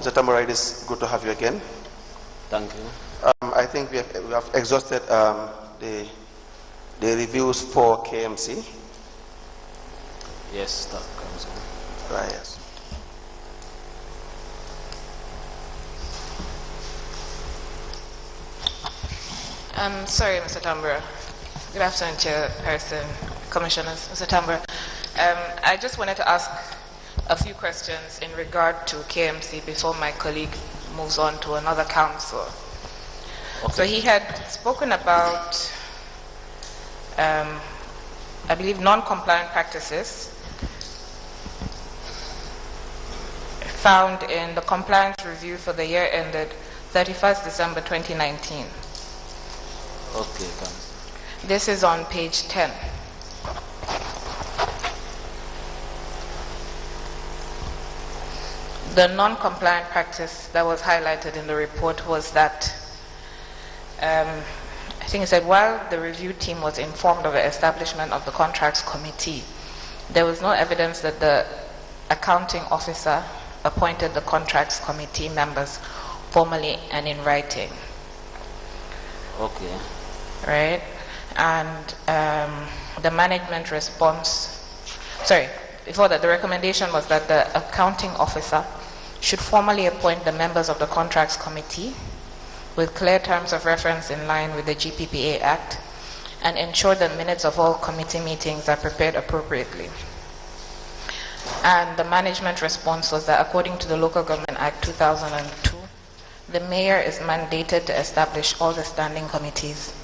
Mr. Tambora, it is good to have you again. Thank you. I think we have exhausted the reviews for KMC. Yes, that comes on. Right, yes. Sorry, Mr. Tambora. Good afternoon, Chairperson, Commissioners. Mr. Tambora, I just wanted to ask a few questions in regard to KMC before my colleague moves on to another council. Okay. So he had spoken about, I believe, non-compliant practices found in the compliance review for the year ended 31st December 2019. Okay, this is on page 10. The non-compliant practice that was highlighted in the report was that, I think it said, while the review team was informed of the establishment of the contracts committee, there was no evidence that the accounting officer appointed the contracts committee members formally and in writing. Okay. Right? And the management response, sorry, before that, the recommendation was that the accounting officer should formally appoint the members of the contracts committee with clear terms of reference in line with the GPPA Act and ensure that minutes of all committee meetings are prepared appropriately. And the management response was that according to the Local Government Act 2002, the mayor is mandated to establish all the standing committees,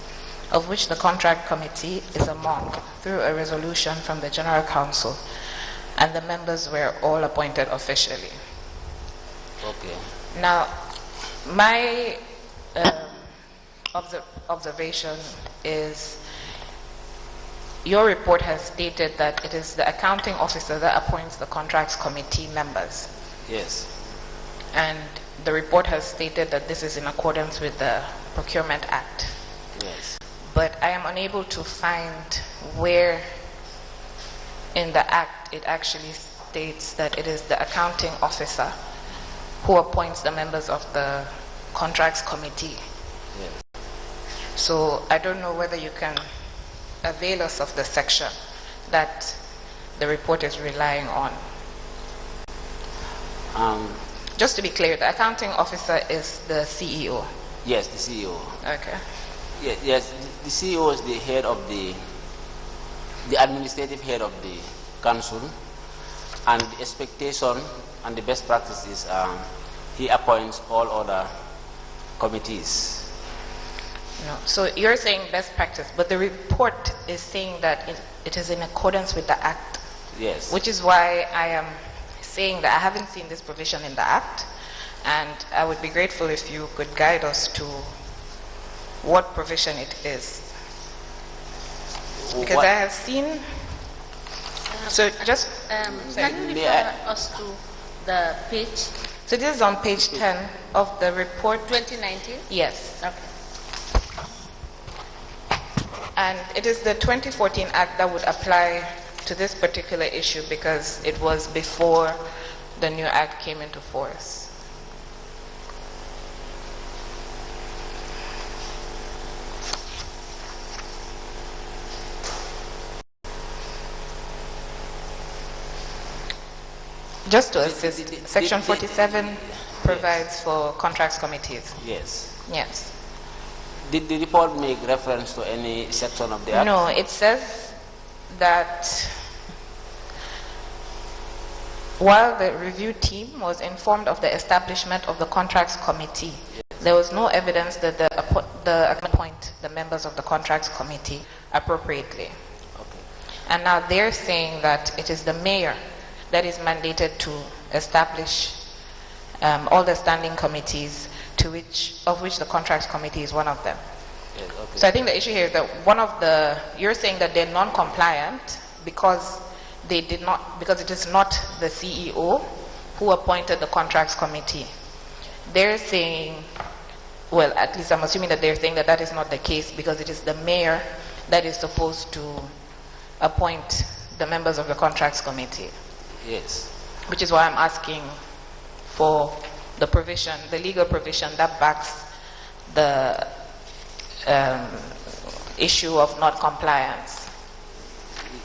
of which the contract committee is among, through a resolution from the General Council, and the members were all appointed officially. Okay. Now, my observation is your report has stated that it is the accounting officer that appoints the contracts committee members. Yes. And the report has stated that this is in accordance with the Procurement Act. Yes. But I am unable to find where in the Act it actually states that it is the accounting officer who appoints the members of the contracts committee. Yes. So I don't know whether you can avail us of the section that the report is relying on. Just to be clear, the accounting officer is the CEO. Yes, the CEO. Okay. Yes, the CEO is the head of the administrative head of the council, and the expectation and the best practice is he appoints all other committees. No. So you're saying best practice, but the report is saying that it is in accordance with the Act. Yes. Which is why I am saying that I haven't seen this provision in the Act, and I would be grateful if you could guide us to what provision it is. Because I have seen, so just, can you refer us to the page? So this is on page 10 of the report. 2019? Yes. Okay. And it is the 2014 Act that would apply to this particular issue because it was before the new Act came into force. Just to assist, Section 47 provides for contracts committees. Yes. Yes. Did the report make reference to any section of the Act? No, it says that while the review team was informed of the establishment of the contracts committee, there was no evidence that the appoint the members of the contracts committee appropriately. Okay. And now they're saying that it is the mayor that is mandated to establish all the standing committees, of which the contracts committee is one of them. Yes, okay. So I think the issue here is that you're saying that they're non-compliant because it is not the CEO who appointed the contracts committee. They're saying, well, at least I'm assuming that they're saying that that is not the case because it is the mayor that is supposed to appoint the members of the contracts committee. Yes. Which is why I'm asking for the provision, the legal provision that backs the issue of non-compliance.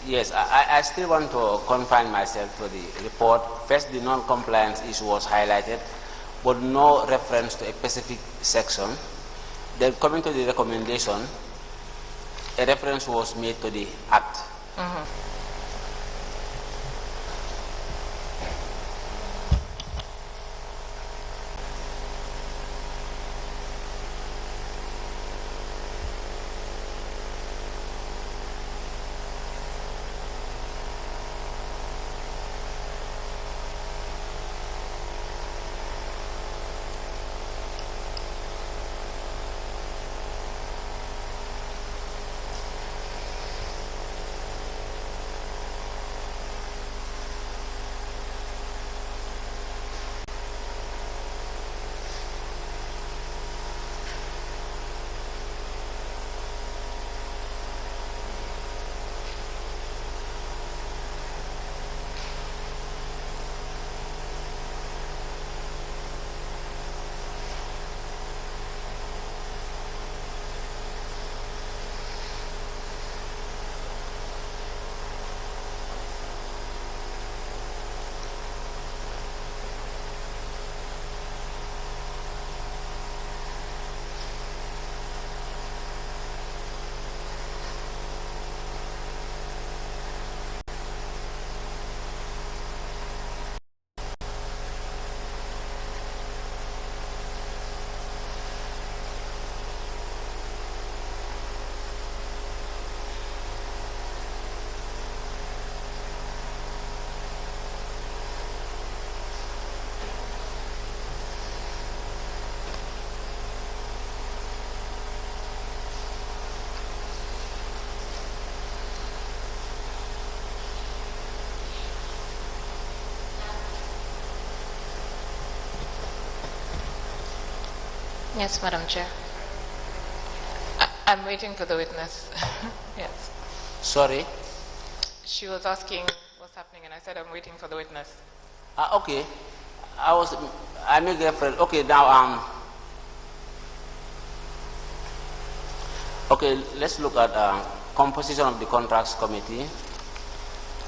Yes, I still want to confine myself to the report. First, the non-compliance issue was highlighted, but no reference to a specific section. Then coming to the recommendation, a reference was made to the Act. Yes, Madam Chair. I'm waiting for the witness. Yes. Sorry? She was asking what's happening, and I said I'm waiting for the witness. Okay. I make reference. Okay, now, okay, let's look at composition of the contracts committee.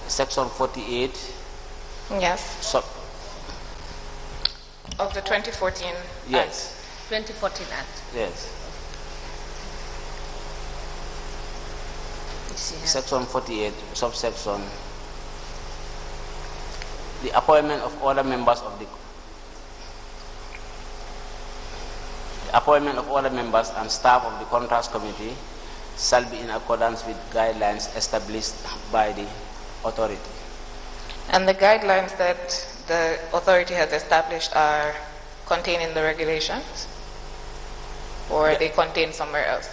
Section 48. Yes. So, of the 2014 yes. Act. 2014 Act. Yes. Section 48, subsection. The appointment of other members of the and staff of the contracts committee shall be in accordance with guidelines established by the authority. And the guidelines that the authority has established are contained in the regulations? Or are they contained somewhere else?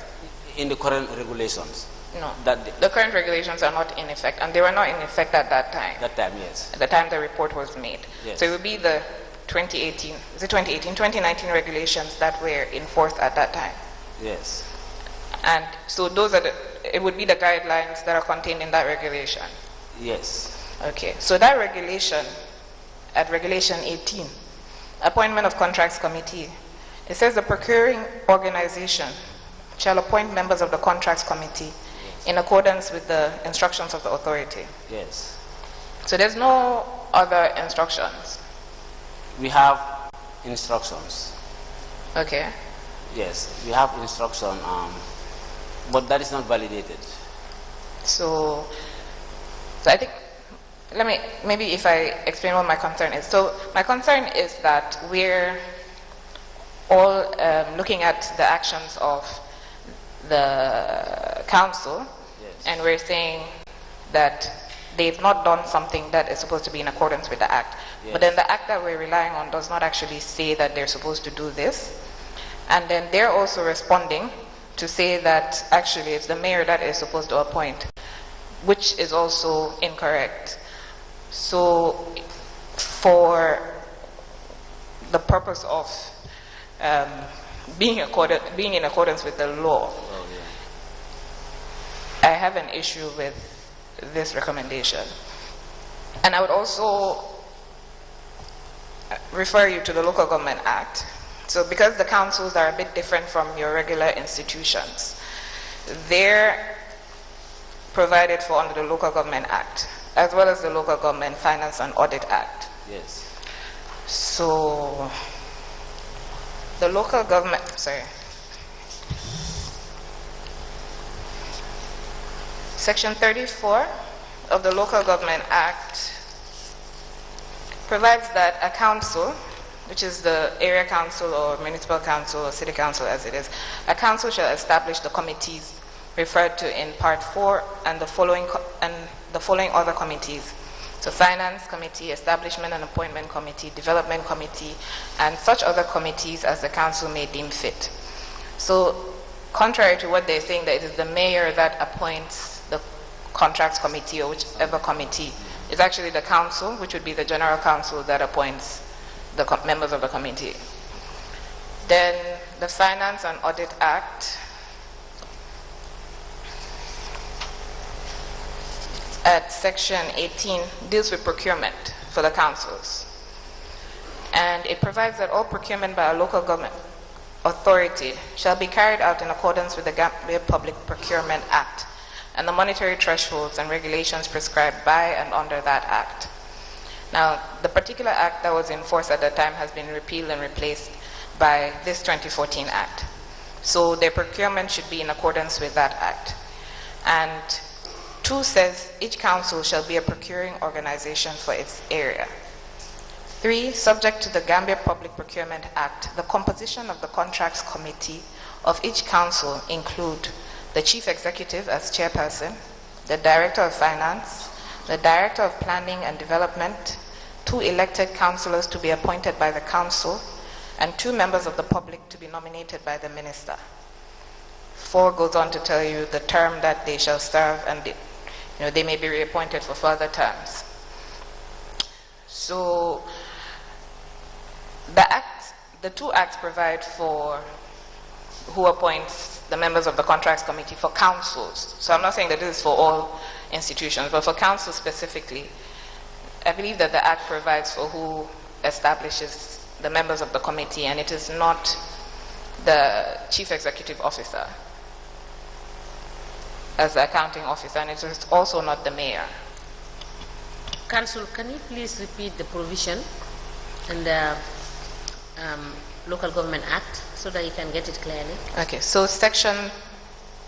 In the current regulations. No. The current regulations are not in effect, and they were not in effect at that time. That time, yes. At the time the report was made. Yes. So it would be the 2019 regulations that were enforced at that time. Yes. And so those are it would be the guidelines that are contained in that regulation. Yes. Okay. So that regulation, at regulation 18, appointment of contracts committee, it says the procuring organization shall appoint members of the contracts committee in accordance with the instructions of the authority. Yes. So there's no other instructions? We have instructions. Okay. Yes, we have instruction, but that is not validated. So I think, maybe if I explain what my concern is. So my concern is that we're all looking at the actions of the council, yes, and we're saying that they've not done something that is supposed to be in accordance with the act. Yes. But then the act that we're relying on does not actually say that they're supposed to do this. And then they're also responding to say that actually it's the mayor that is supposed to appoint, which is also incorrect. So for the purpose of being in accordance with the law, I have an issue with this recommendation. And I would also refer you to the Local Government Act. So because the councils are a bit different from your regular institutions, they're provided for under the Local Government Act, as well as the Local Government Finance and Audit Act. Yes. So the local government, Section 34 of the Local Government Act provides that a council, which is the area council or municipal council or city council as it is, a council shall establish the committees referred to in Part 4 and the following other committees. So Finance Committee, Establishment and Appointment Committee, Development Committee, and such other committees as the council may deem fit. So contrary to what they're saying, that it is the mayor that appoints the Contracts Committee or whichever committee, it's actually the council, which would be the General Council, that appoints the members of the committee. Then the Finance and Audit Act at Section 18 deals with procurement for the councils. And it provides that all procurement by a local government authority shall be carried out in accordance with the Gambia Public Procurement Act and the monetary thresholds and regulations prescribed by and under that act. Now, the particular act that was in force at that time has been repealed and replaced by this 2014 act. So their procurement should be in accordance with that act. And 2 says each council shall be a procuring organization for its area. 3, subject to the Gambia Public Procurement Act, the composition of the Contracts Committee of each council include the Chief Executive as chairperson, the Director of Finance, the Director of Planning and Development, 2 elected councillors to be appointed by the council, and 2 members of the public to be nominated by the minister. 4 goes on to tell you the term that they shall serve, and they may be reappointed for further terms. So the 2 acts provide for who appoints the members of the Contracts Committee for councils. So I'm not saying that this is for all institutions, but for councils specifically, I believe that the act provides for who establishes the members of the committee, and it is not the Chief Executive Officer as the accounting officer, and it is also not the mayor. Council, can you please repeat the provision in the Local Government Act so that you can get it clearly? Okay, so Section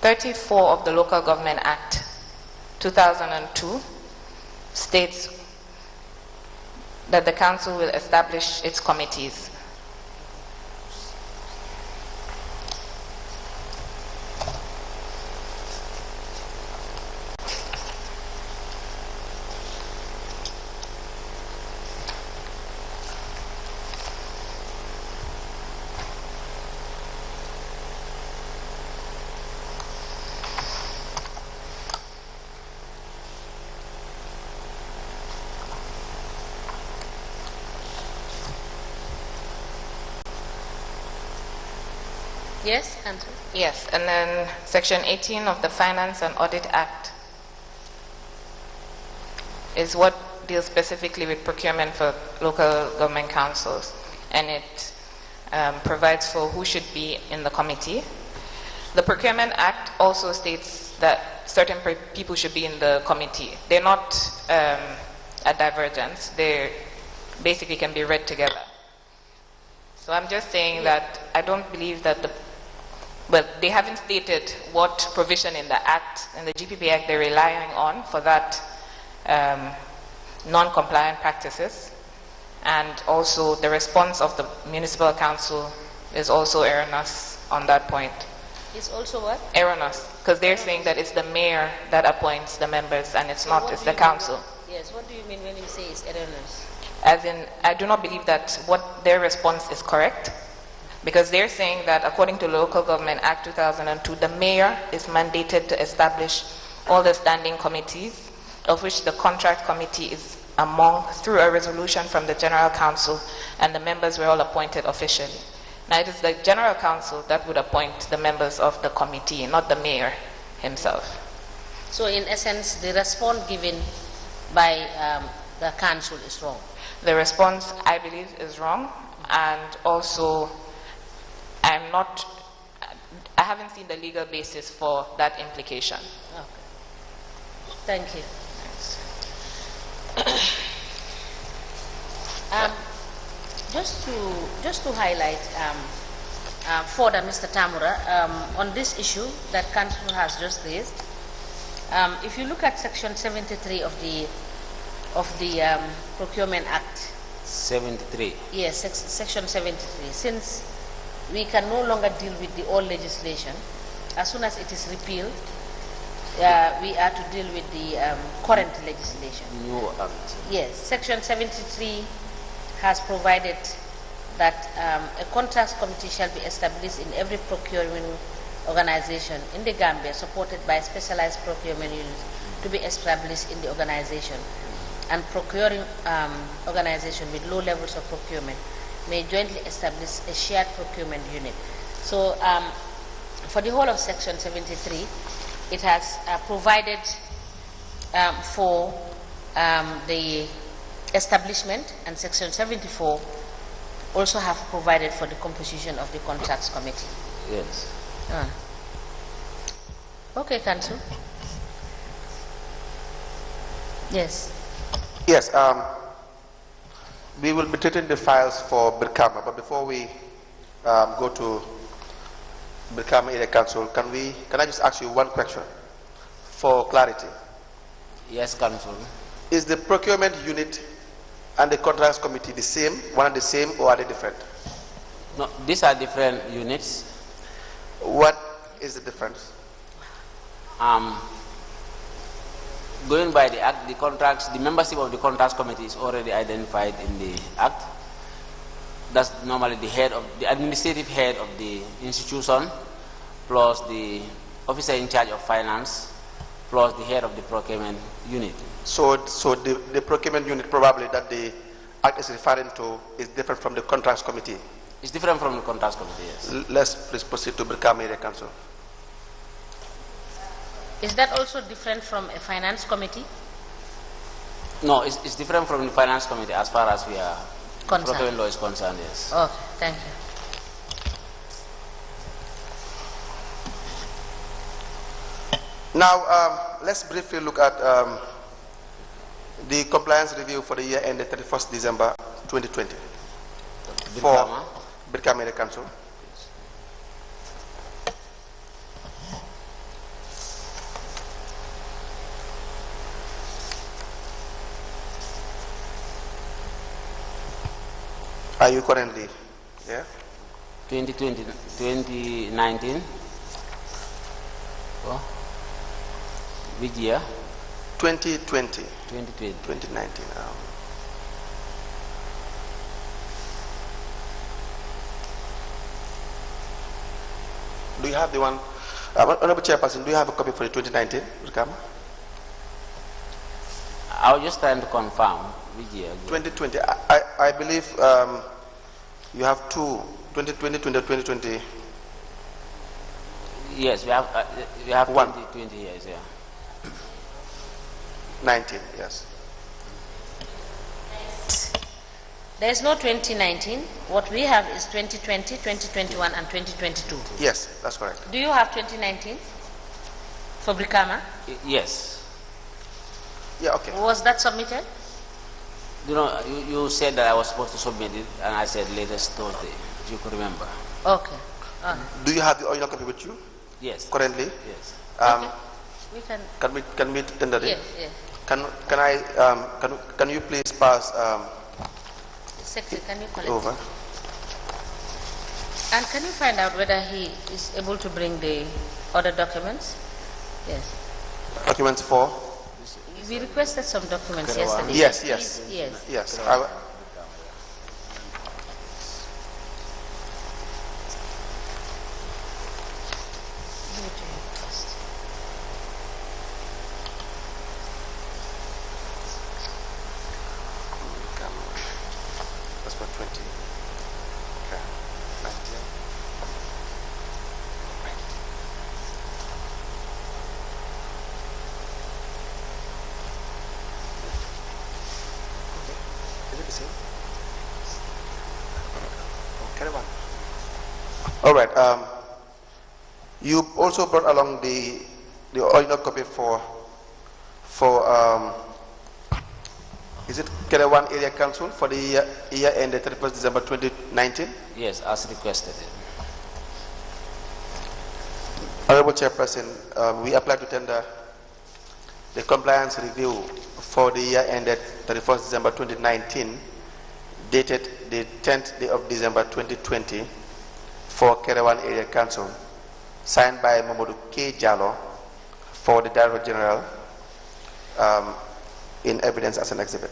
34 of the Local Government Act 2002 states that the council will establish its committees. Yes, Council. Yes, and then Section 18 of the Finance and Audit Act is what deals specifically with procurement for local government councils, and it provides for who should be in the committee. The Procurement Act also states that certain people should be in the committee. They're not a divergence. They basically can be read together. So I'm just saying that I don't believe that they haven't stated what provision in the Act, in the GPP Act, they're relying on for that non-compliant practices. And also the response of the municipal council is also erroneous on that point. It's also what? Erroneous, because they're saying that it's the mayor that appoints the members and it's not, it's the council. Yes, what do you mean when you say it's erroneous? As in, I do not believe that what their response is correct, because they're saying that according to Local Government Act 2002, the mayor is mandated to establish all the standing committees, of which the Contract Committee is among, through a resolution from the General Council, and the members were all appointed officially. Now it is the General Council that would appoint the members of the committee, not the mayor himself. So in essence, the response given by the council is wrong? The response, I believe, is wrong, and also I haven't seen the legal basis for that implication. Okay. Thank you. Just to highlight further, Mr. Tamura, on this issue that Council has just raised, if you look at Section 73 of the Procurement Act. 73. Yes, Section 73. Since we can no longer deal with the old legislation, as soon as it is repealed, we are to deal with the current legislation. New Act. Yes, Section 73 has provided that a contracts committee shall be established in every procurement organization in the Gambia, supported by specialized procurement units to be established in the organization. And procuring organization with low levels of procurement may jointly establish a shared procurement unit. So for the whole of Section 73, it has provided for the establishment, and Section 74 also have provided for the composition of the contracts committee. Yes. Okay, Council. Yes. Yes, we will be treating the files for Birkama, but before we go to Birkama Area Council, can I just ask you one question for clarity? Yes, Council. Is the procurement unit and the contracts committee the same, one and the same, or are they different? No, these are different units. What is the difference? Going by the Act, the contracts, the membership of the contracts committee is already identified in the Act. That's normally the head of the administrative head of the institution, plus the officer in charge of finance, plus the head of the procurement unit. So the procurement unit probably that the Act is referring to is different from the contracts committee. It's different from the contracts committee, yes. Let's please proceed to Birkama Area Council. Is that also different from a finance committee? No, it's different from the finance committee as far as we are Concerned. procurement law is concerned, yes. Okay, thank you. Now, let's briefly look at the compliance review for the year ended 31st December 2020 for Birkama Area Council. Are you currently there? 2019. Oh. Which year? 2020. 2020. 2019. Do you have the one? Honorable Chairperson, do you have a copy for the 2019, Birkama? I was just trying to confirm which year. 2020. I believe you have two, 2020, 2020. Yes, we have One. 20 years, yeah. 19, yes. There is no 2019. What we have is 2020, 2021, and 2022. Yes, that's correct. Do you have 2019 for Birkama? Yes. Yeah, okay. Was that submitted? You know, you said that I was supposed to submit it, and I said latest Thursday, if you could remember. Okay. Do you have the original copy with you Yes. currently? Yes. Okay. We can. Can we tender it? Yes, yes. Can you please pass Secretary, can you collect over? it? And can you find out whether he is able to bring the other documents? Yes. Documents for? We requested some documents yesterday. Yes, Please, yes. Yes. Yes. Give it to him first. That's for 20. Okay. 19. Is it the same? All right. You also brought along the original copy for is it Kerewan Area Council for the year ended 31st December 2019? Yes, as requested. Honorable Chairperson, we apply to tender the compliance review for the year ended 31st December 2019, dated the 10th day of December 2020 for Kerewan Area Council, signed by Mamadou K. Jallo for the Director General, in evidence as an exhibit.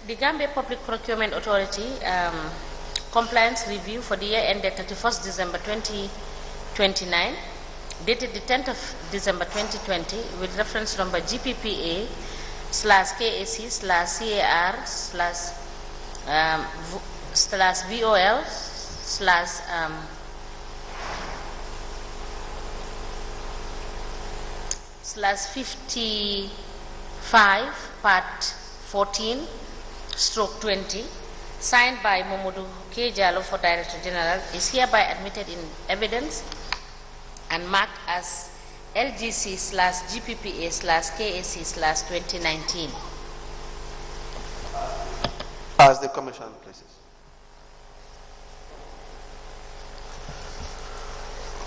The Gambia Public Procurement Authority compliance review for the year ended 31st December 2029, dated the 10th of December 2020, with reference number GPPA /KAC /CAR /VOL /55 part 14 stroke 20, signed by Mamadou K. Jallo for Director General, is hereby admitted in evidence and marked as LGC /GPPA /KAC /2019. As the Commission places.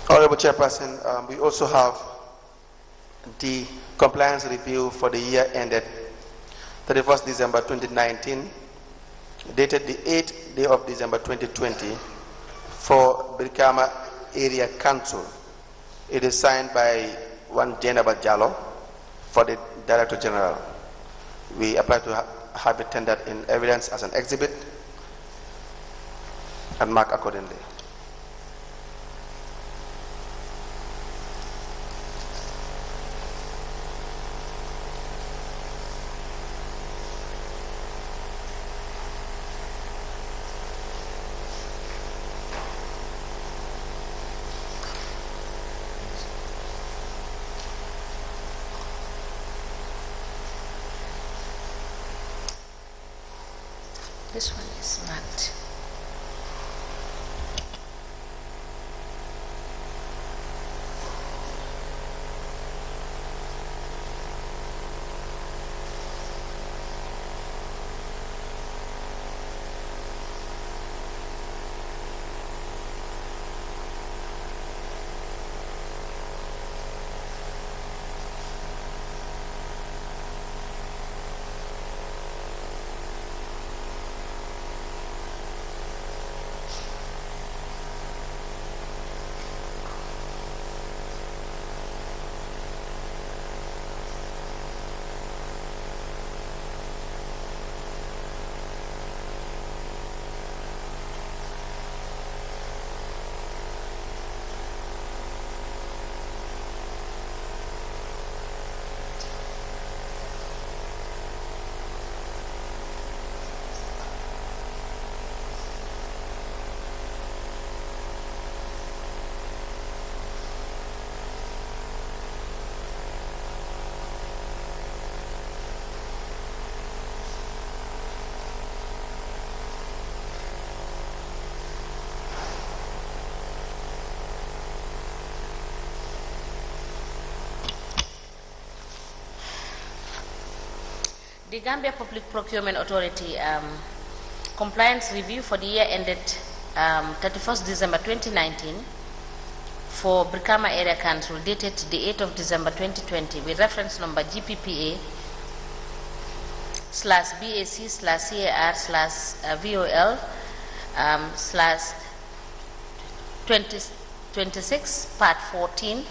Honorable Chairperson, we also have the compliance review for the year ended 31st December 2019, dated the 8th day of December 2020 for Brikama Area Council. It is signed by one Jenaba Jallo for the Director General. We apply to have it tendered in evidence as an exhibit and mark accordingly. This one is marked. The Gambia Public Procurement Authority compliance review for the year ended 31st December 2019 for Brikama Area Council dated the 8th of December 2020 with reference number GPPA/BAC/VOL/26 part 14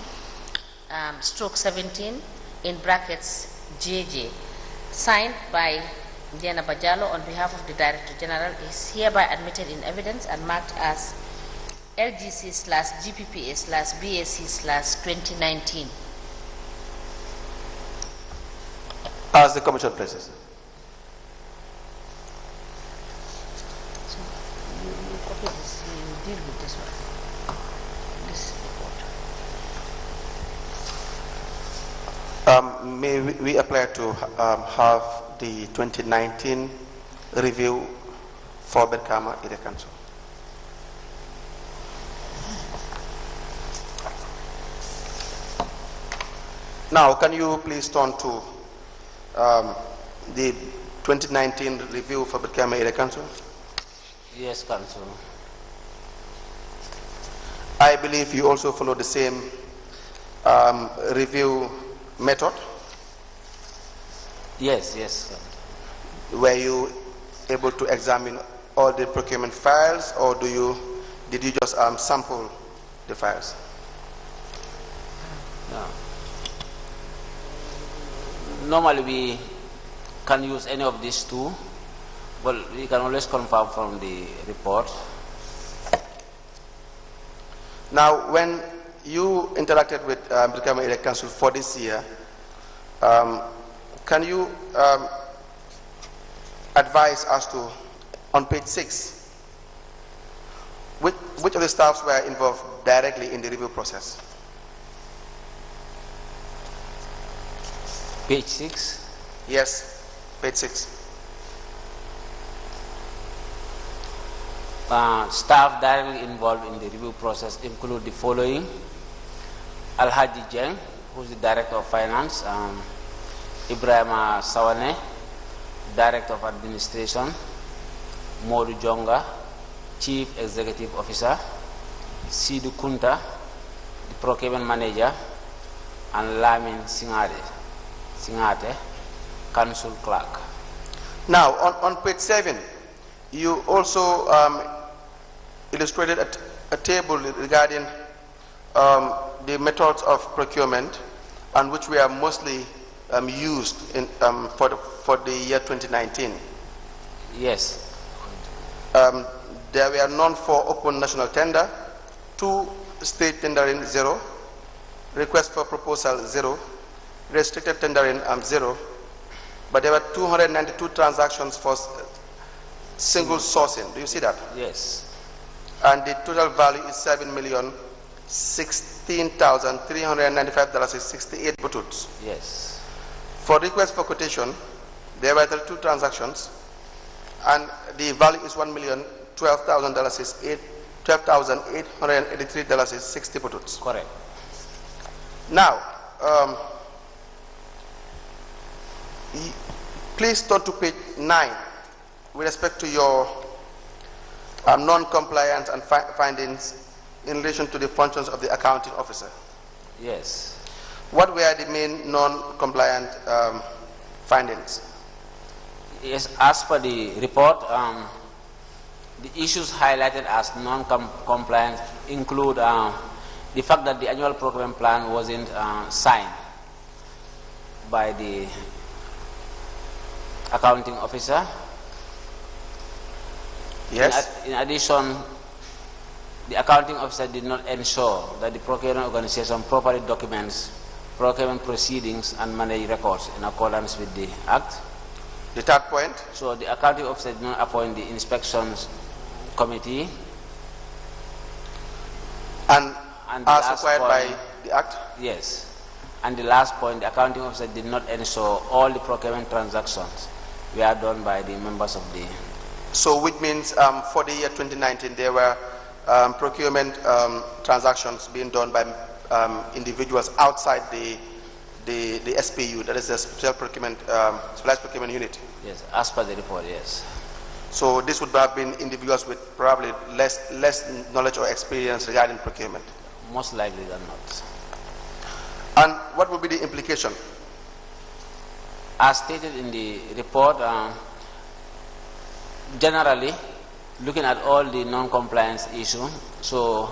stroke 17 in brackets JJ, signed by Diana Bajalo on behalf of the Director General, is hereby admitted in evidence and marked as LGC/GPPA/BAC/2019. As the Commission places. So you copy this, you deal with this one. This report. May we apply to have the 2019 review for Brikama Area Council? Now, can you please turn to the 2019 review for Brikama Area Council? Yes, Council. I believe you also follow the same review method. Yes, yes. Were you able to examine all the procurement files, or did you just sample the files? No. Normally we can use any of these two, but we can always confirm from the report. Now, when you interacted with Brikama Area Council for this year, can you advise us to, on page 6, which of the staffs were involved directly in the review process? Page 6? Yes, page 6. Staff directly involved in the review process include the following: Alhaji Jeng, who is the Director of Finance, Ibrahima Sawane, Director of Administration, Modu Jonga, Chief Executive Officer, Sidu Kunta, the Procurement Manager, and Lamin Singate, Council Clerk. Now, on page 7, you also illustrated a table regarding the methods of procurement, and which were mostly used for the year 2019. Yes. There were none for open national tender, 2 state tendering 0, request for proposal 0, restricted tendering 0, but there were 292 transactions for single sourcing. Do you see that? Yes. And the total value is $7,016,395.68 butut. Yes. For request for quotation, there were 2 transactions, and the value is $12,883.60 butut. Correct. Now, please turn to page 9 with respect to your non-compliance and findings in relation to the functions of the accounting officer. Yes. What were the main non-compliant findings? Yes, as per the report, the issues highlighted as non-compliant include the fact that the annual procurement plan wasn't signed by the accounting officer. Yes. In addition, the accounting officer did not ensure that the procurement organization properly documents procurement proceedings and manage records in accordance with the Act. The third point? So the accounting officer did not appoint the inspections committee. And as required point, by the Act? Yes. And the last point, the accounting officer did not ensure all the procurement transactions were done by the members of the... So which means for the year 2019 there were procurement transactions being done by individuals outside the SPU, that is the specialized procurement unit? Yes, as per the report, yes. So this would have been individuals with probably less knowledge or experience regarding procurement? Most likely than not. And what would be the implication? As stated in the report, generally, looking at all the non-compliance issue, so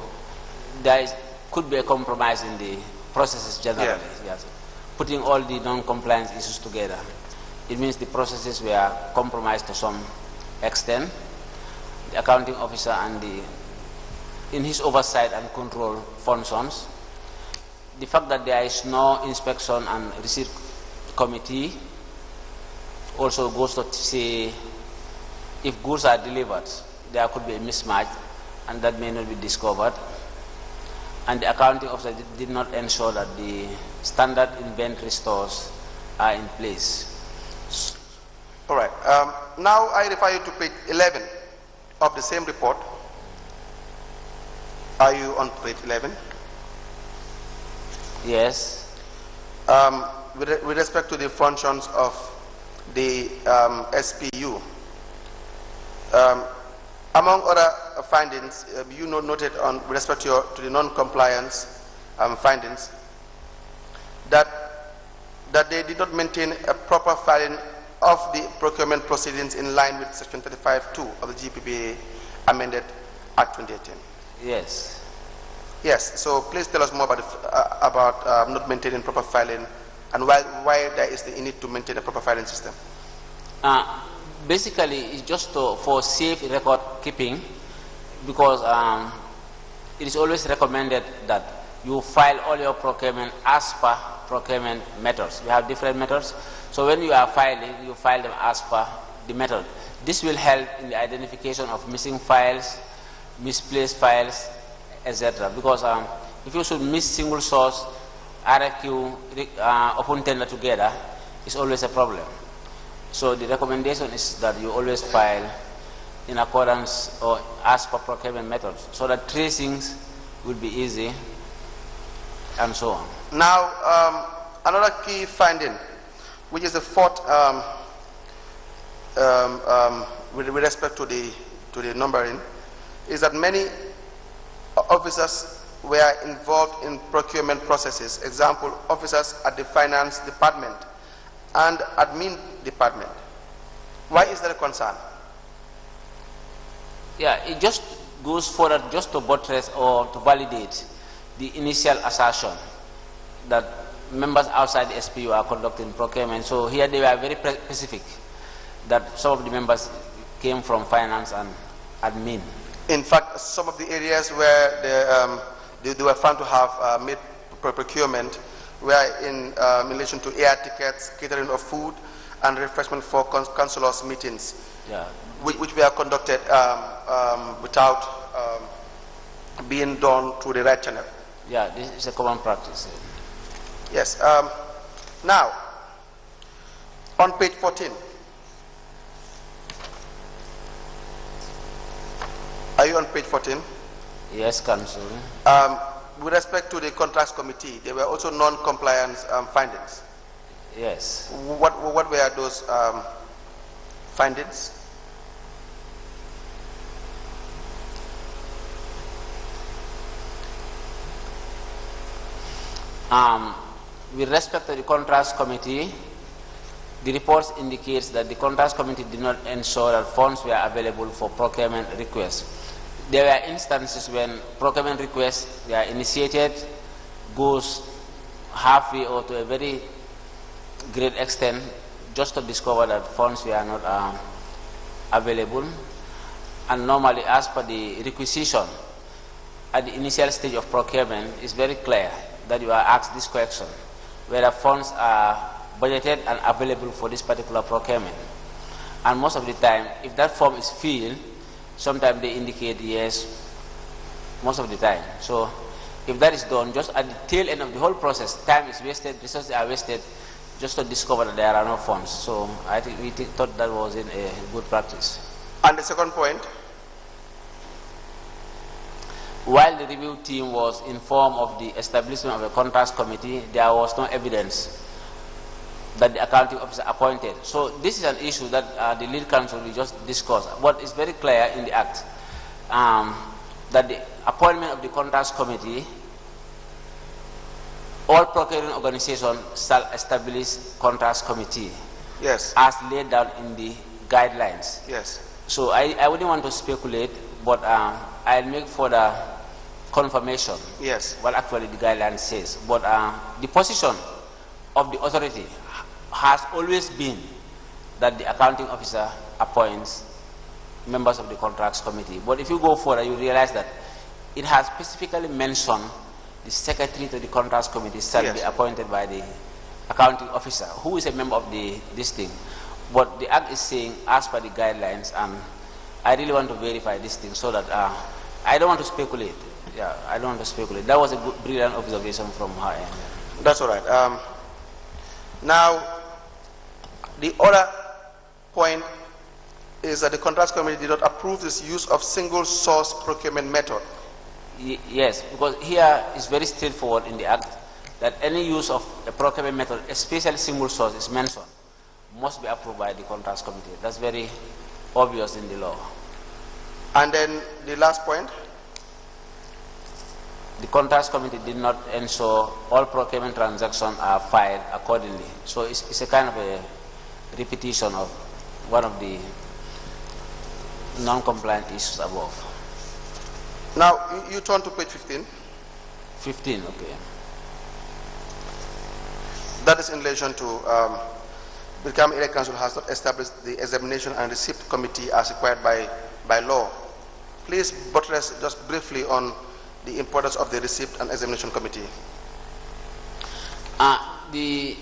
there could be a compromise in the processes generally. Yeah. Yes. Putting all the non-compliance issues together, it means the processes were compromised to some extent. The accounting officer and in his oversight and control functions, the fact that there is no inspection and receipt committee also goes to say if goods are delivered, there could be a mismatch and that may not be discovered. And the accounting officer did not ensure that the standard inventory stores are in place. All right. Now I refer you to page 11 of the same report. Are you on page 11? Yes. With respect to the functions of the SPU, among other findings, you noted on with respect to the non-compliance findings that they did not maintain a proper filing of the procurement proceedings in line with Section 35(2) of the GPPA amended Act 2018. Yes. Yes. So please tell us more about not maintaining proper filing and why there is the need to maintain a proper filing system. Basically, it's just for safe record keeping, because it is always recommended that you file all your procurement as per procurement methods. We have different methods, so when you are filing, you file them as per the method. This will help in the identification of missing files, misplaced files, etc. Because if you should miss single source, RFQ, open tender together, it's always a problem. So the recommendation is that you always file in accordance or as per procurement methods, so that tracings will be easy and so on. Now, another key finding, which is the fourth with respect to the numbering, is that many officers were involved in procurement processes. Example, officers at the finance department and admin department. Why is that a concern? Yeah, it just goes further just to buttress or to validate the initial assertion that members outside the SPU are conducting procurement. So here they were very specific that some of the members came from finance and admin. In fact, some of the areas where they were found to have made procurement were in relation to air tickets, catering of food, and refreshment for councillors' meetings, yeah, which were conducted without being done through the right channel. Yeah, this is a common practice. Yes. Now, on page 14, are you on page 14? Yes, Council. With respect to the contracts committee, there were also non-compliance findings. Yes. What were those findings? With respect to the contracts committee, the reports indicates that the contracts committee did not ensure that funds were available for procurement requests. There were instances when procurement requests were initiated, goes halfway or to a very great extent, just to discover that funds were not available. And normally, as per the requisition, at the initial stage of procurement, it's very clear that you are asked this question, whether funds are budgeted and available for this particular procurement. And most of the time, if that form is filled, sometimes they indicate yes, most of the time. So if that is done, just at the tail end of the whole process, time is wasted, resources are wasted, just to discover that there are no funds. So I think we thought that was in a good practice. And the second point? While the review team was informed of the establishment of a contracts committee, there was no evidence that the accounting officer appointed. So this is an issue that the lead counsel will just discuss. What is very clear in the act, that the appointment of the contracts committee, all procuring organizations shall establish contracts committee. Yes. As laid down in the guidelines. Yes. So I wouldn't want to speculate, but I'll make further confirmation. Yes. What actually the guideline says. But the position of the authority has always been that the accounting officer appoints members of the contracts committee. But if you go further, you realize that it has specifically mentioned the secretary to the contracts committee shall be appointed by the accounting officer, who is a member of this thing. But the act is saying, as per the guidelines, and I really want to verify this thing so that I don't want to speculate. Yeah, I don't want to speculate. That was a good, brilliant observation from her end. That's all right. Now, the other point is that the contracts committee did not approve this use of single source procurement method. Yes, because here is very straightforward in the act that any use of a procurement method, especially single source, is mentioned, must be approved by the contracts committee. That's very obvious in the law. And then the last point? The contracts committee did not ensure all procurement transactions are filed accordingly. So it's a kind of a repetition of one of the non-compliant issues above. Now, you turn to page 15. 15, okay. That is in relation to the Gambia Area Council has not established the examination and receipt committee as required by law. Please buttress just briefly on the importance of the receipt and examination committee. The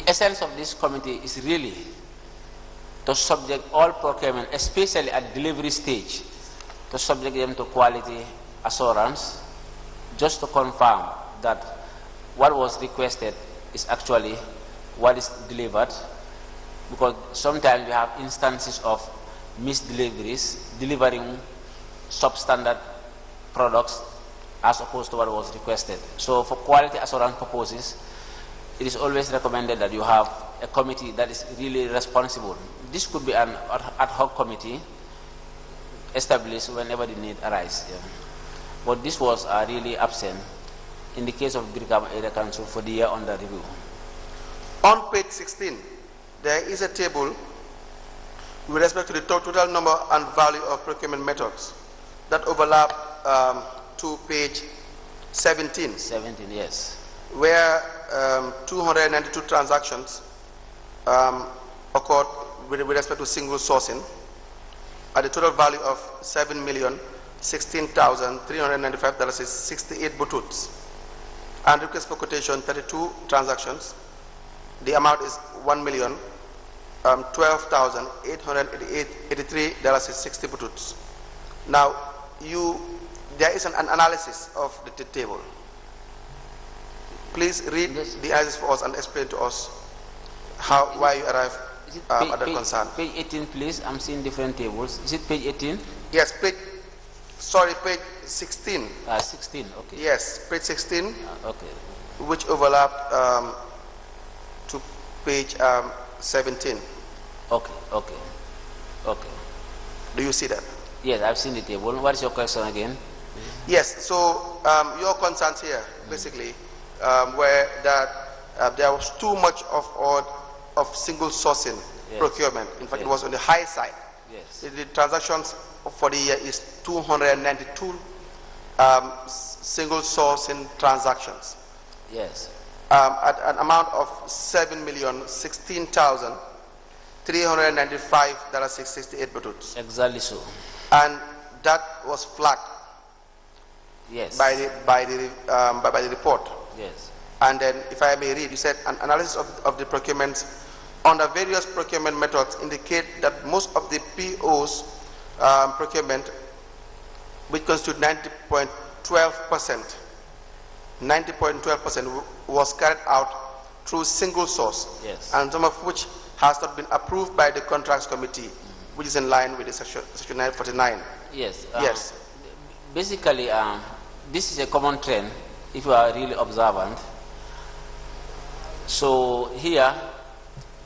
essence of this committee is really to subject all procurement, especially at delivery stage, to subject them to quality assurance, just to confirm that what was requested is actually what is delivered, because sometimes we have instances of misdeliveries, delivering substandard products as opposed to what was requested. So for quality assurance purposes, it is always recommended that you have a committee that is really responsible. This could be an ad hoc committee established whenever the need arises. Yeah. But this was really absent in the case of Brikama Area Council for the year under review. On page 16, there is a table with respect to the total number and value of procurement methods that overlap to page 17. 17, yes. Where 292 transactions occurred with respect to single sourcing at a total value of $7,016,395.68 bututs, and request for quotation 32 transactions. The amount is $1,012,883.60 bututs. Now, there is an analysis of the table. Please read the analysis for us and explain to us why you arrived at that concern. Page 18, please. I'm seeing different tables. Is it page 18? Yes, page 16. 16, okay. Yes, page 16, okay. which overlapped to page 17. Okay. Do you see that? Yes, I've seen the table. What is your question again? Yes, so your concerns here, basically, were that there was too much of single sourcing procurement. In fact, it was on the high side. Yes. The transactions for the year is 292 single sourcing transactions. Yes. At an amount of $7,016,395.68 bututs. Exactly so. And that was flagged. Yes. By the report. Yes. And then, if I may read, you said an analysis of the procurements under various procurement methods indicate that most of the PO's procurement, which constitute 90.12%, was carried out through single source. Yes. And some of which has not been approved by the contracts committee, which is in line with the section 949. Yes. Yes. Basically, this is a common trend if you are really observant. So here,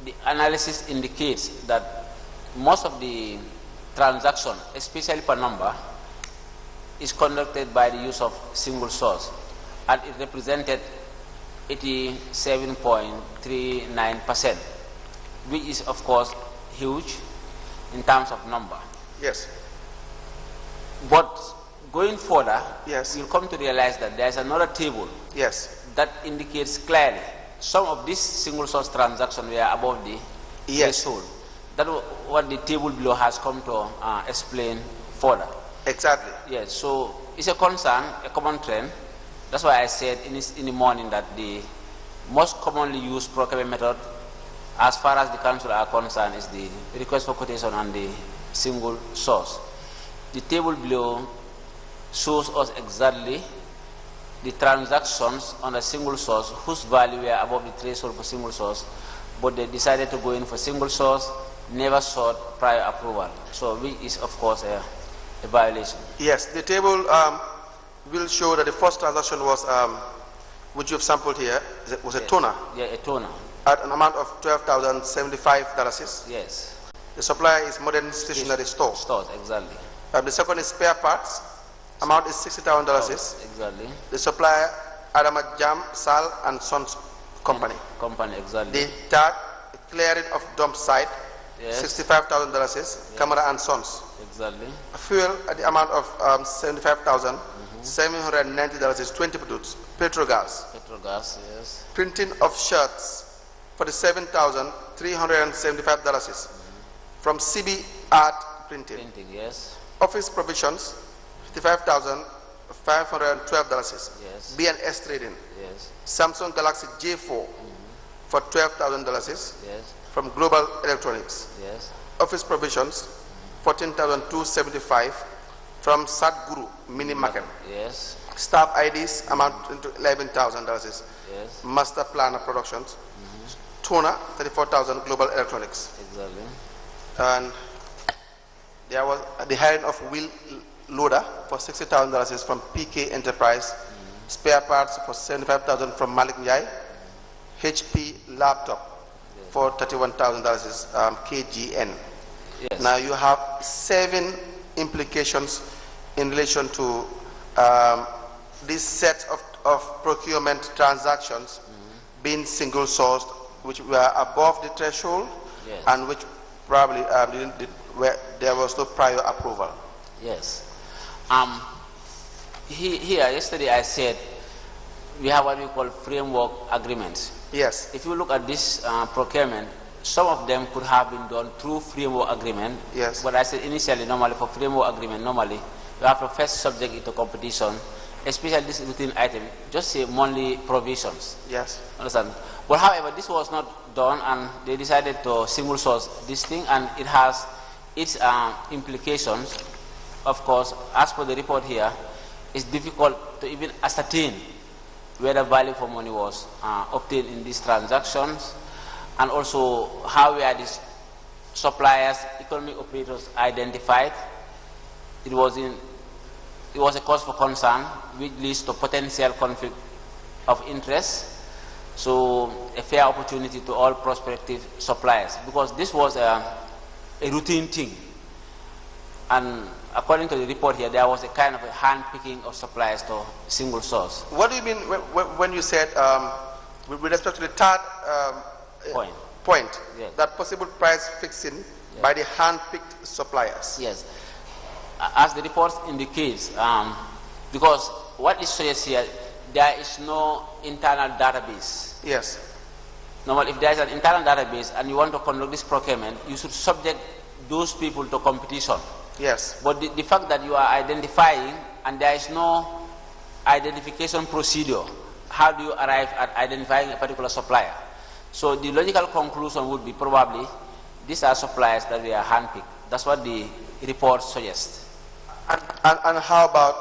the analysis indicates that most of the transaction, especially per number, is conducted by the use of single source, and it represented 87.39%, which is of course huge in terms of number. Yes. But going further, yes, you'll come to realize that there's another table, yes, that indicates clearly some of these single source transactions were above the threshold. That's what the table below has come to explain further. Exactly. Yes, so it's a concern, a common trend. That's why I said in the morning that the most commonly used procurement method, as far as the council are concerned, is the request for quotation and the single source. The table below shows us exactly the transactions on a single source whose value were above the threshold for single source, but they decided to go in for single source, never sought prior approval. So which is of course a violation. Yes, the table will show that the first transaction was, which you've sampled here, was a toner. Yeah, a toner. At an amount of $12,075. Yes. The supplier is Modern Stationery Store. Stores, exactly. The second is spare parts. Amount is $60,000. Exactly. The supplier, Yahya Jammeh, Sal and Sons Company. Company, exactly. The third, clearing of dump site, yes, $65,000. Yes. Camera and Sons. Exactly. Fuel at the amount of $75,790 is 20 produce. Petrogas. Petrogas, yes. Printing of shirts for the $7,375 from CB Art Printing. Printing, yes. Office provisions, $55,512. Yes. B&S Trading. Yes. Samsung Galaxy J4 for $12,000. Yes. From Global Electronics. Yes. Office provisions, $14,275 from Sadhguru Mini Market. Yes. Staff IDs amounting to $11,000. Yes. Master Planner Productions. Toner, $34,000 Global Electronics. Exactly. And there was the hiring of wheel loader for $60,000 from PK Enterprise. Spare parts for $75,000 from Malik Njai. HP laptop for $31,000 KGN. Yes. Now you have 7 implications in relation to this set of procurement transactions being single sourced, which were above the threshold, yes, and which probably where there was no prior approval. Yes. Here, yesterday I said we have what we call framework agreements. Yes. If you look at this procurement, some of them could have been done through framework agreement. Yes. But I said initially, normally for framework agreement, normally you have to first subject it to competition, especially this routine item, just say monthly provisions. Yes. Understand? But however, this was not done, and they decided to single source this thing, and it has its implications. Of course, as per the report here, it's difficult to even ascertain where the value for money was obtained in these transactions, and also how were these suppliers, economic operators identified. It was a cause for concern, which leads to potential conflict of interest. So a fair opportunity to all prospective suppliers, because this was a routine thing. And according to the report here, there was a kind of a hand-picking of suppliers to single source. What do you mean when you said, with respect to the third point, yes, that possible price fixing, yes, by the hand-picked suppliers? Yes. As the report indicates, because what it says here, there is no internal database. Yes. Normally, if there is an internal database and you want to conduct this procurement, you should subject those people to competition. Yes. But the fact that you are identifying and there is no identification procedure, how do you arrive at identifying a particular supplier? So the logical conclusion would be probably these are suppliers that we are handpicked. That's what the report suggests. And how about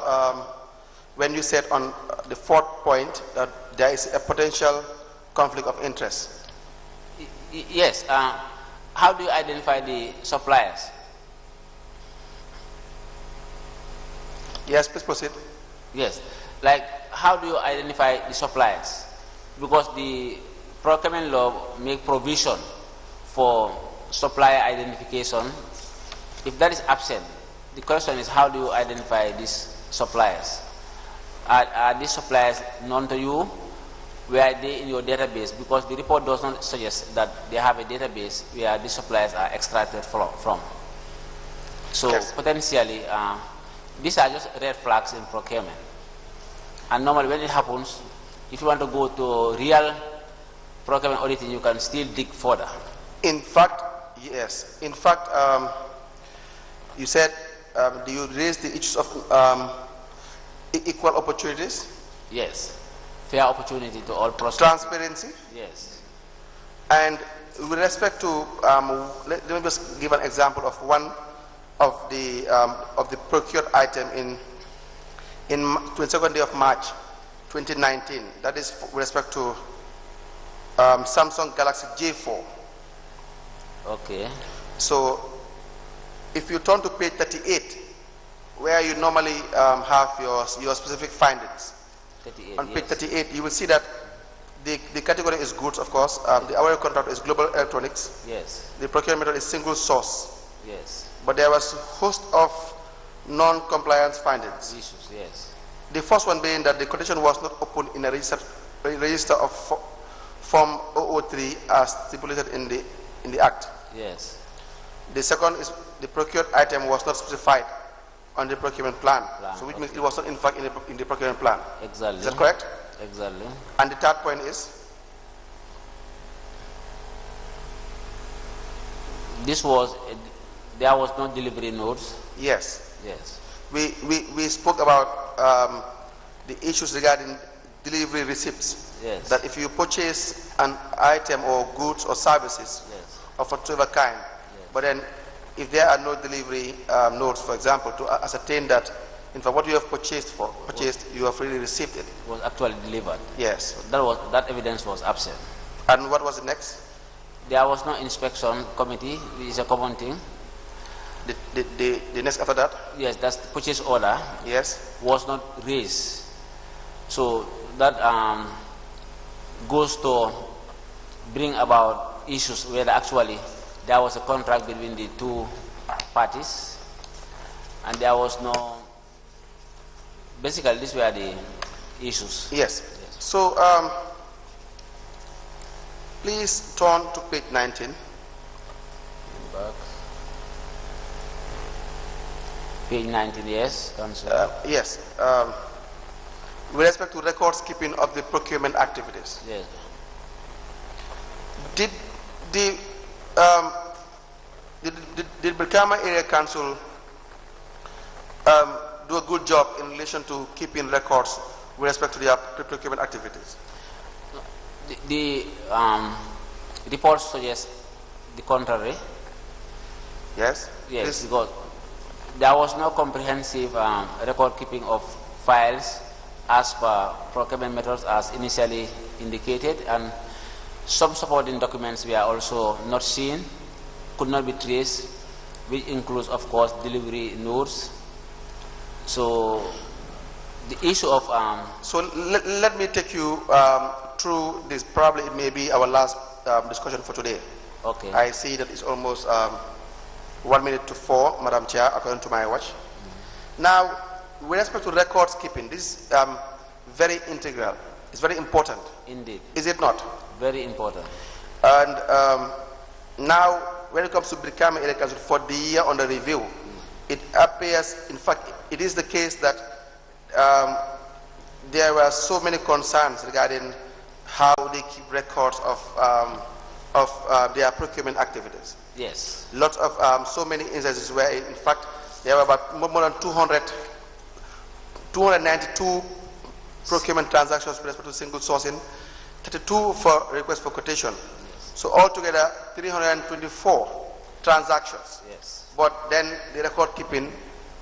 when you said on the fourth point that there is a potential conflict of interest? Yes. How do you identify the suppliers? Yes, please proceed. Yes. Like, how do you identify the suppliers? Because the procurement law make provision for supplier identification. If that is absent, the question is, how do you identify these suppliers? Are these suppliers known to you? Where are they in your database? Because the report does not suggest that they have a database where these suppliers are extracted from. So yes, potentially, these are just red flags in procurement. And normally when it happens, if you want to go to real procurement auditing, you can still dig further. In fact, yes. In fact, you said, do you raise the issues of equal opportunities? Yes. Fair opportunity to all process. Transparency? Yes. And with respect to, let me just give an example of one of the procured item in 22nd day of March 2019. That is with respect to Samsung Galaxy J4. Okay. So if you turn to page 38, where you normally have your specific findings, 38, on page 38, you will see that the category is goods, of course. The award contract is global electronics. Yes. The procurement method is single source. Yes. But there was a host of non-compliance findings. Issues, yes. The first one being that the quotation was not opened in a register of Form 003 as stipulated in the Act. Yes. The second is the procured item was not specified on the procurement plan, so which means it was not in fact in the procurement plan. Exactly. Is that correct? Exactly. And the third point is? There was no delivery notes. Yes. Yes. We spoke about the issues regarding delivery receipts. Yes. That if you purchase an item or goods or services, yes, of whatever kind, yes, but then if there are no delivery notes, for example, to ascertain that in fact what you have purchased, you have really received it. Was actually delivered. Yes. So that evidence was absent. And what was the next? There was no inspection committee, which is a common thing. The next after that? Yes, that's the purchase order. Yes. Was not raised. So that goes to bring about issues where actually there was a contract between the two parties and there was no, basically these were the issues. Yes. Yes. So please turn to page 19. Back. Page 19, yes, Councillor. Yes. With respect to records keeping of the procurement activities. Yes. Did Brikama Area Council do a good job in relation to keeping records with respect to their procurement activities? The report suggests the contrary. Yes? Yes, because there was no comprehensive record keeping of files as per procurement methods as initially indicated, and some supporting documents were also not seen, could not be traced, which includes, of course, delivery notes. So the issue of so let me take you through this. Probably it may be our last discussion for today. Okay. I see that it's almost 1 minute to 4, Madam Chair, according to my watch. Now, with respect to records keeping, this is very integral. It's very important. Indeed. Is it not? Very important. And now, when it comes to Brikama Area Council for the year under review, it appears, in fact, it is the case that there were so many concerns regarding how they keep records of their procurement activities. Yes. Lots of so many instances where, in fact, there were about more than 292 procurement transactions with respect to single sourcing, 32 for request for quotation. Yes. So altogether, 324 transactions. Yes. But then the record keeping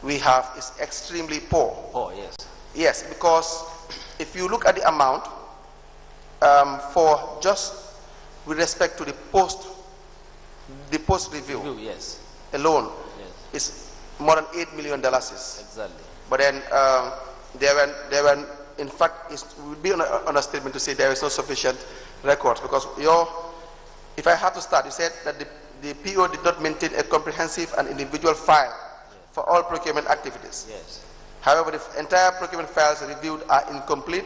we have is extremely poor. Oh, yes. Yes, because if you look at the amount for just with respect to the post review yes, alone, yes, is more than $8 million. Exactly. But then there were in fact, it would be an understatement to say there is no sufficient records? Because if I have to start, you said that the PO did not maintain a comprehensive and individual file for all procurement activities. Yes. However, the entire procurement files reviewed are incomplete,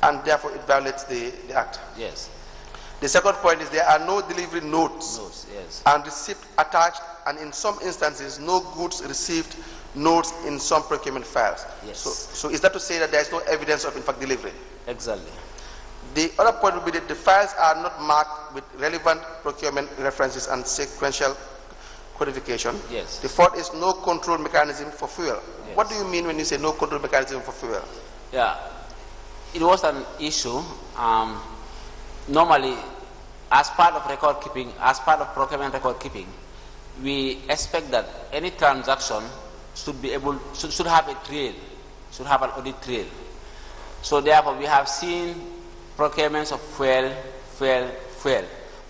and therefore it violates the Act. Yes. The second point is there are no delivery notes, Yes. and receipt attached, and in some instances, no goods received notes in some procurement files. Yes. So is that to say that there is no evidence of, in fact, delivery? Exactly. The other point would be that the files are not marked with relevant procurement references and sequential codification. Yes. The fourth is no control mechanism for fuel. Yes. What do you mean when you say no control mechanism for fuel? Yeah, it was an issue. Normally, as part of record keeping, as part of procurement record keeping, we expect that any transaction should have a trail, should have an audit trail. So therefore, we have seen procurements of fuel,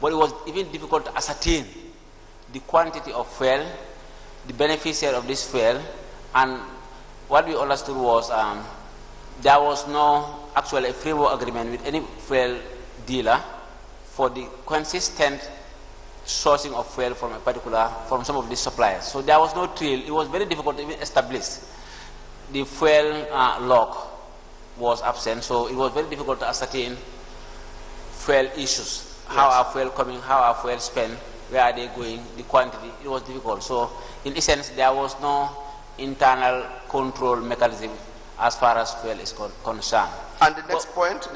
but it was even difficult to ascertain the quantity of fuel, the beneficiary of this fuel, and what we understood was there was no actually a framework agreement with any fuel dealer for the consistent sourcing of fuel from some of these suppliers. So there was no trail. It was very difficult to even establish. The fuel log was absent, so it was very difficult to ascertain fuel issues. Yes. How are fuel coming? How are fuel spent? Where are they going? The quantity. It was difficult. So in essence, there was no internal control mechanism as far as fuel is concerned. And the next point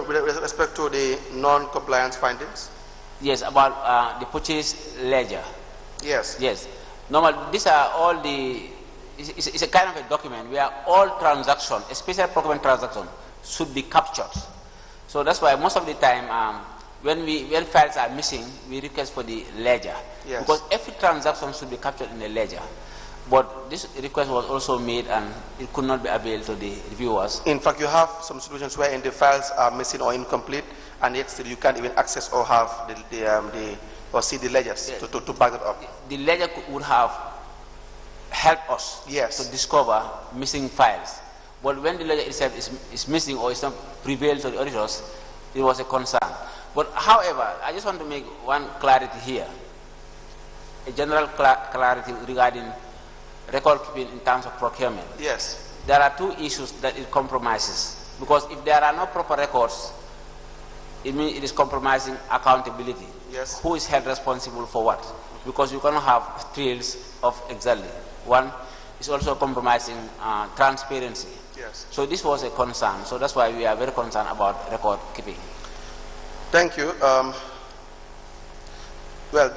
with respect to the non-compliance findings? Yes, about the purchase ledger. Yes. Yes. Normally, these are all it's a kind of a document where all transactions, especially procurement transactions, should be captured. So that's why most of the time, when files are missing, we request for the ledger. Yes. Because every transaction should be captured in the ledger. But this request was also made and it could not be availed to the reviewers. In fact, you have some situations where the files are missing or incomplete, and yet still you can't even access or have or see the ledgers. Yes. to back it up. The ledger would have helped us. Yes. To discover missing files. But when the ledger itself is missing or is not prevailed to the auditors, it was a concern. But however, I just want to make one clarity here. A general clarity regarding record keeping in terms of procurement. Yes. There are two issues that it compromises. Because if there are no proper records, it means it is compromising accountability. Yes. Who is held responsible for what? Because you cannot have trails of exactly. One is also compromising transparency. Yes. So this was a concern. So that's why we are very concerned about record keeping. Thank you. Well,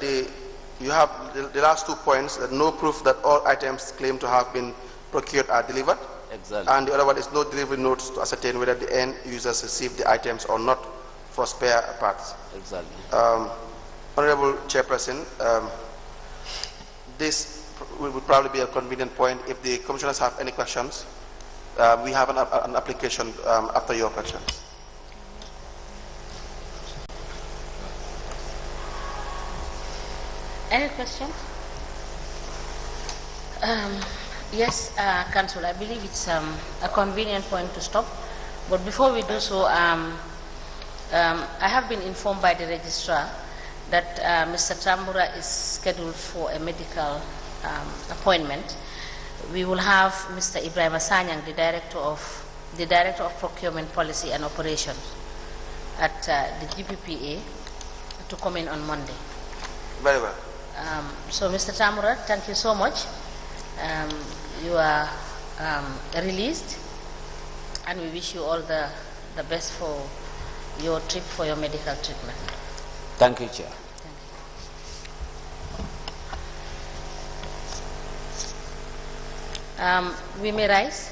you have the last 2 points, that no proof that all items claimed to have been procured are delivered. Exactly. And the other one is no delivery notes to ascertain whether the end users received the items or not for spare parts. Exactly. Honorable Chairperson, this would probably be a convenient point. If the commissioners have any questions, we have an application after your questions. Any questions? Yes, Council, I believe it's a convenient point to stop. But before we do so, I have been informed by the registrar that Mr. Tambura is scheduled for a medical appointment. We will have Mr. Ibrahim Asanyang, the Director of Procurement Policy and Operations at the GPPA, to come in on Monday. Very well. So, Mr. Tambura, thank you so much. You are released, and we wish you all the best for your trip, for your medical treatment. Thank you, Chair. Thank you. We may rise.